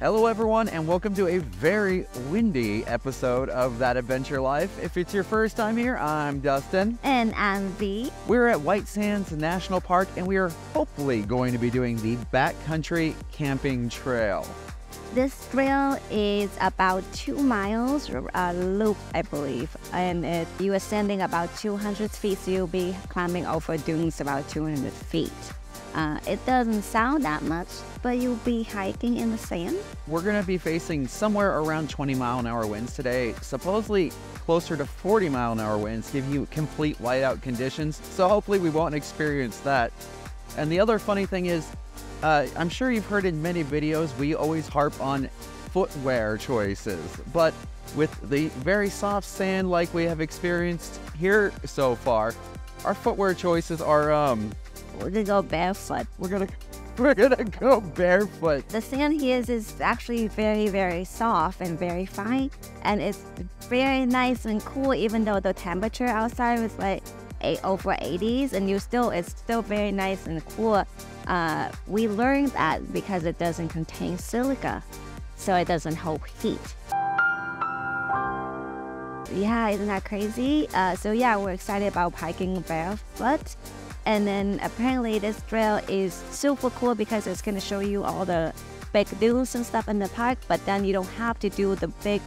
Hello everyone, and welcome to a very windy episode of That Adventure Life. If it's your first time here, I'm Dustin. And I'm V. We're at White Sands National Park, and we are hopefully going to be doing the Backcountry Camping Trail. This trail is about 2 miles loop, I believe, and you are ascending about 200 feet, so you'll be climbing over dunes about 200 feet. It doesn't sound that much, but you'll be hiking in the sand. We're going to be facing somewhere around 20-mile-an-hour winds today, supposedly closer to 40-mile-an-hour winds, give you complete whiteout conditions, so hopefully we won't experience that. And the other funny thing is, I'm sure you've heard in many videos, we always harp on footwear choices, but with the very soft sand like we have experienced here so far, our footwear choices are, We're gonna go barefoot. We're gonna go barefoot. The sand here is actually very, very soft and very fine, and it's very nice and cool. Even though the temperature outside was like over 80s, and it's still very nice and cool. We learned that because it doesn't contain silica, so it doesn't hold heat. Yeah, isn't that crazy? So yeah, we're excited about hiking barefoot. And then apparently this trail is super cool because it's going to show you all the big dunes and stuff in the park, but then you don't have to do the big,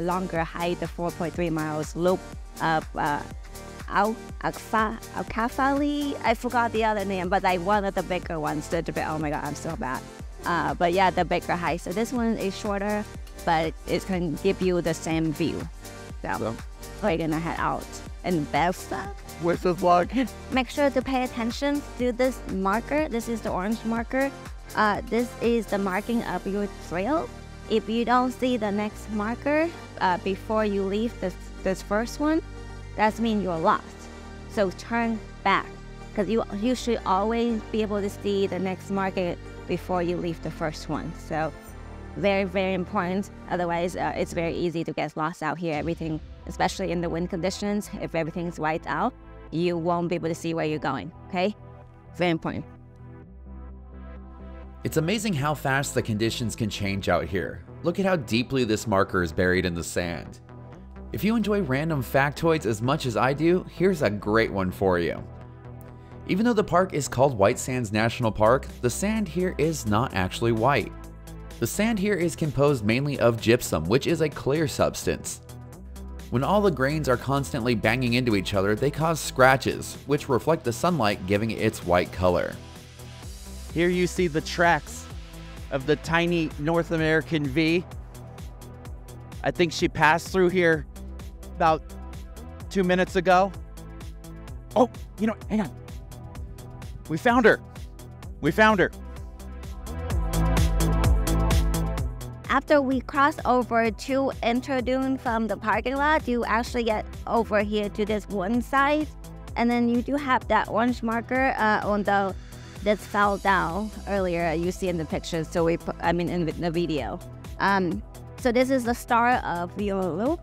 longer hike, the 4.3 miles loop of Alkali. I forgot the other name, but like one of the bigger ones. Oh my god, I'm so bad. But yeah, the bigger hike. So this one is shorter, but it can give you the same view. So we're gonna head out and barefoot. With the vlog. Make sure to pay attention to this marker. This is the orange marker. This is the marking of your trail. If you don't see the next marker before you leave this first one, that means you're lost. So turn back, because you should always be able to see the next marker before you leave the first one. So very, very important. Otherwise, it's very easy to get lost out here. Everything, especially in the wind conditions, if everything's white out, you won't be able to see where you're going, okay? Very important. It's amazing how fast the conditions can change out here. Look at how deeply this marker is buried in the sand. If you enjoy random factoids as much as I do, here's a great one for you. Even though the park is called White Sands National Park, the sand here is not actually white. The sand here is composed mainly of gypsum, which is a clear substance. When all the grains are constantly banging into each other, they cause scratches, which reflect the sunlight, giving it its white color. Here you see the tracks of the tiny North American V. I think she passed through here about 2 minutes ago. Oh, hang on. We found her. After we cross over to enter dune from the parking lot, you actually get over here to this one side, and then you do have that orange marker, although this fell down earlier. You see in the pictures, so in the video. So this is the start of your loop.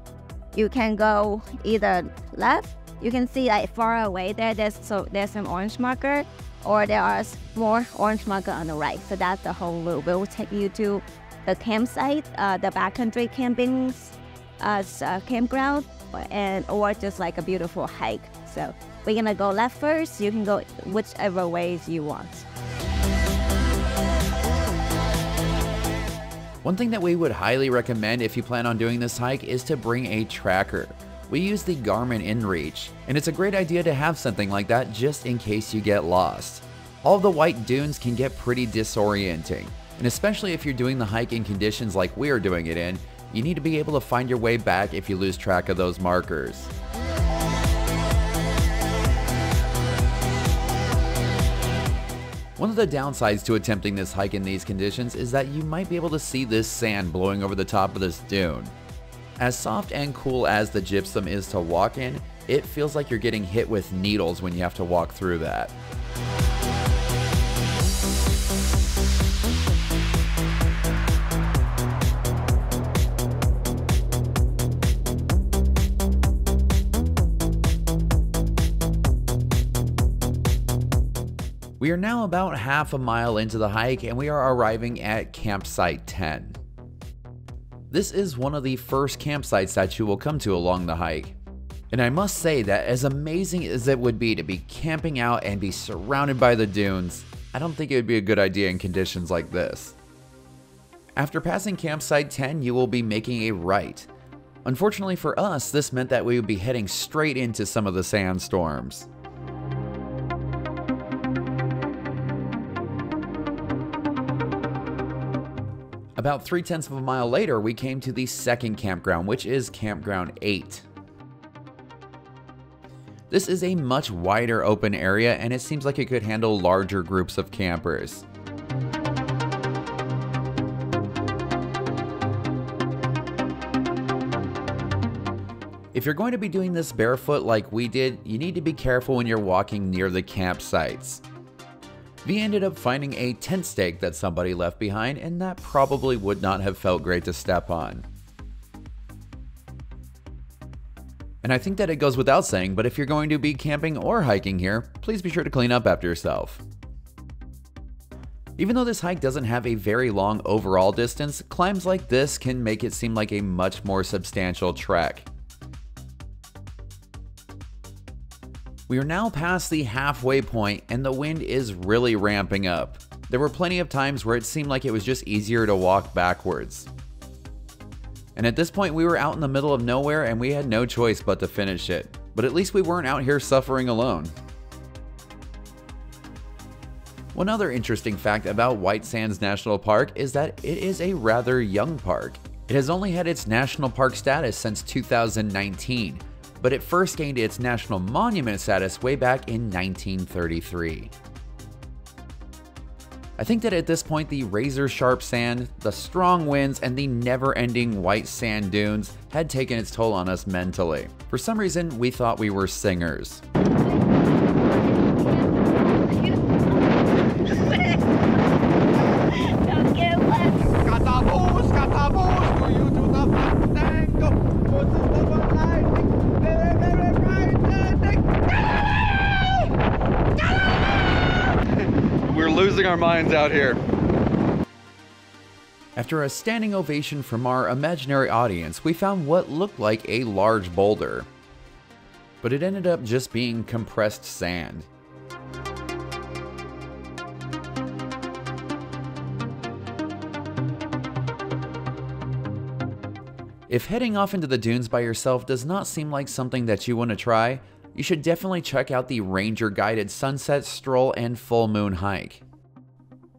You can go either left. You can see like far away there's some orange marker, or there are more orange marker on the right. So that's the whole loop. It will take you to the campsite, the backcountry campground, or just like a beautiful hike. So we're gonna go left first. You can go whichever ways you want. One thing that we would highly recommend if you plan on doing this hike is to bring a tracker. We use the Garmin InReach, and it's a great idea to have something like that just in case you get lost. All the white dunes can get pretty disorienting, and especially if you're doing the hike in conditions like we are doing it in, you need to be able to find your way back if you lose track of those markers. One of the downsides to attempting this hike in these conditions is that you might be able to see this sand blowing over the top of this dune. As soft and cool as the gypsum is to walk in, it feels like you're getting hit with needles when you have to walk through that. We are now about half a mile into the hike and we are arriving at campsite 10. This is one of the first campsites that you will come to along the hike. And I must say that as amazing as it would be to be camping out and be surrounded by the dunes, I don't think it would be a good idea in conditions like this. After passing campsite 10, you will be making a right. Unfortunately for us, this meant that we would be heading straight into some of the sandstorms. About 3/10 of a mile later, we came to the second campground, which is Campground 8. This is a much wider open area, and it seems like it could handle larger groups of campers. If you're going to be doing this barefoot like we did, you need to be careful when you're walking near the campsites. We ended up finding a tent stake that somebody left behind, and that probably would not have felt great to step on. And I think that it goes without saying, but if you're going to be camping or hiking here, please be sure to clean up after yourself. Even though this hike doesn't have a very long overall distance, climbs like this can make it seem like a much more substantial trek. We are now past the halfway point and the wind is really ramping up. There were plenty of times where it seemed like it was just easier to walk backwards. And at this point we were out in the middle of nowhere and we had no choice but to finish it. But at least we weren't out here suffering alone. One other interesting fact about White Sands National Park is that it is a rather young park. It has only had its national park status since 2019. But it first gained its national monument status way back in 1933. I think that at this point the razor-sharp sand, the strong winds, and the never-ending white sand dunes had taken its toll on us mentally. For some reason, we thought we were singers. Losing our minds out here. After a standing ovation from our imaginary audience, we found what looked like a large boulder. But it ended up just being compressed sand. If heading off into the dunes by yourself does not seem like something that you want to try, you should definitely check out the Ranger Guided Sunset Stroll and Full Moon Hike.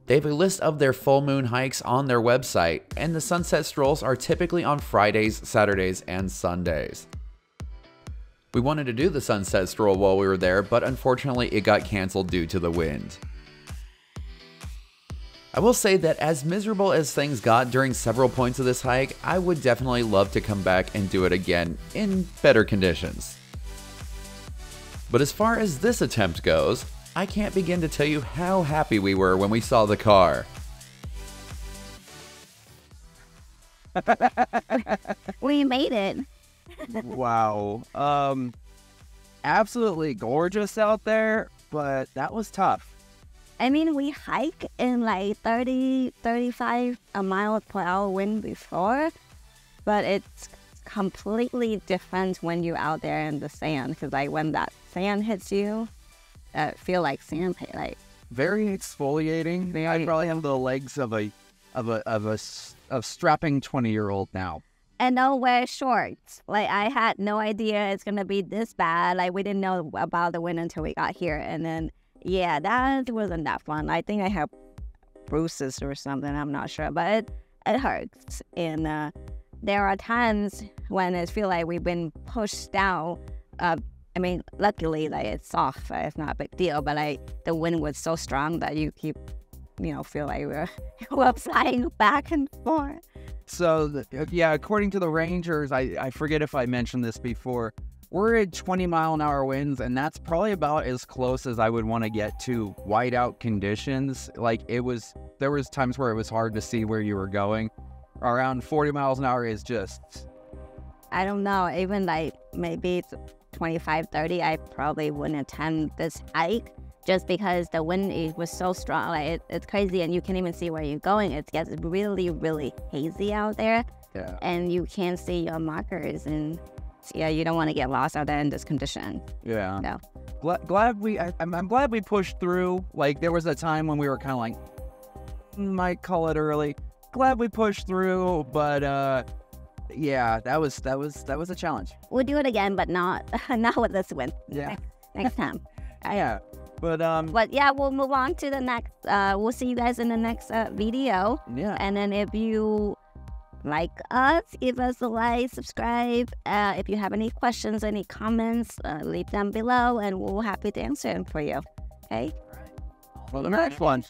They have a list of their full moon hikes on their website, and the sunset strolls are typically on Fridays, Saturdays, and Sundays. We wanted to do the sunset stroll while we were there, but unfortunately it got canceled due to the wind. I will say that as miserable as things got during several points of this hike, I would definitely love to come back and do it again in better conditions. But as far as this attempt goes, I can't begin to tell you how happy we were when we saw the car. We made it. Wow. Absolutely gorgeous out there, but that was tough. I mean, we hike in like 30, 35 a mile per hour wind before, but it's completely different when you're out there in the sand, because like when that sand hits you, feel like sandpaper, like very exfoliating. I probably have the legs of a strapping 20-year-old now. And don't wear shorts. Like I had no idea it's gonna be this bad. Like we didn't know about the wind until we got here, and then yeah, that wasn't that fun. I think I have bruises or something. I'm not sure, but it hurts. And there are times when it feels like we've been pushed down. I mean, luckily, like it's soft, it's not a big deal. But like the wind was so strong that you keep, feel like we're flying back and forth. So yeah, according to the Rangers, I forget if I mentioned this before, we're at 20-mile-an-hour winds, and that's probably about as close as I would want to get to whiteout conditions. Like there was times where it was hard to see where you were going. Around 40 miles an hour is just, I don't know, even like maybe it's 25, 30, I probably wouldn't attend this hike just because the wind was so strong. Like it's crazy, and you can't even see where you're going. It gets really, really hazy out there. Yeah. and you can't see your markers, and yeah, you don't want to get lost out there in this condition. Yeah. No. I'm glad we pushed through. Like, there was a time when we were kind of like, might call it early. Glad we pushed through, but yeah, that was a challenge. We'll do it again, but not with this wind. Yeah. Next time. Yeah. But But yeah, we'll move on to the next. We'll see you guys in the next video. yeah. And then if you like us, give us a like, subscribe. If you have any questions, any comments, leave them below, and we'll be happy to answer them for you. Okay? Well, the next one.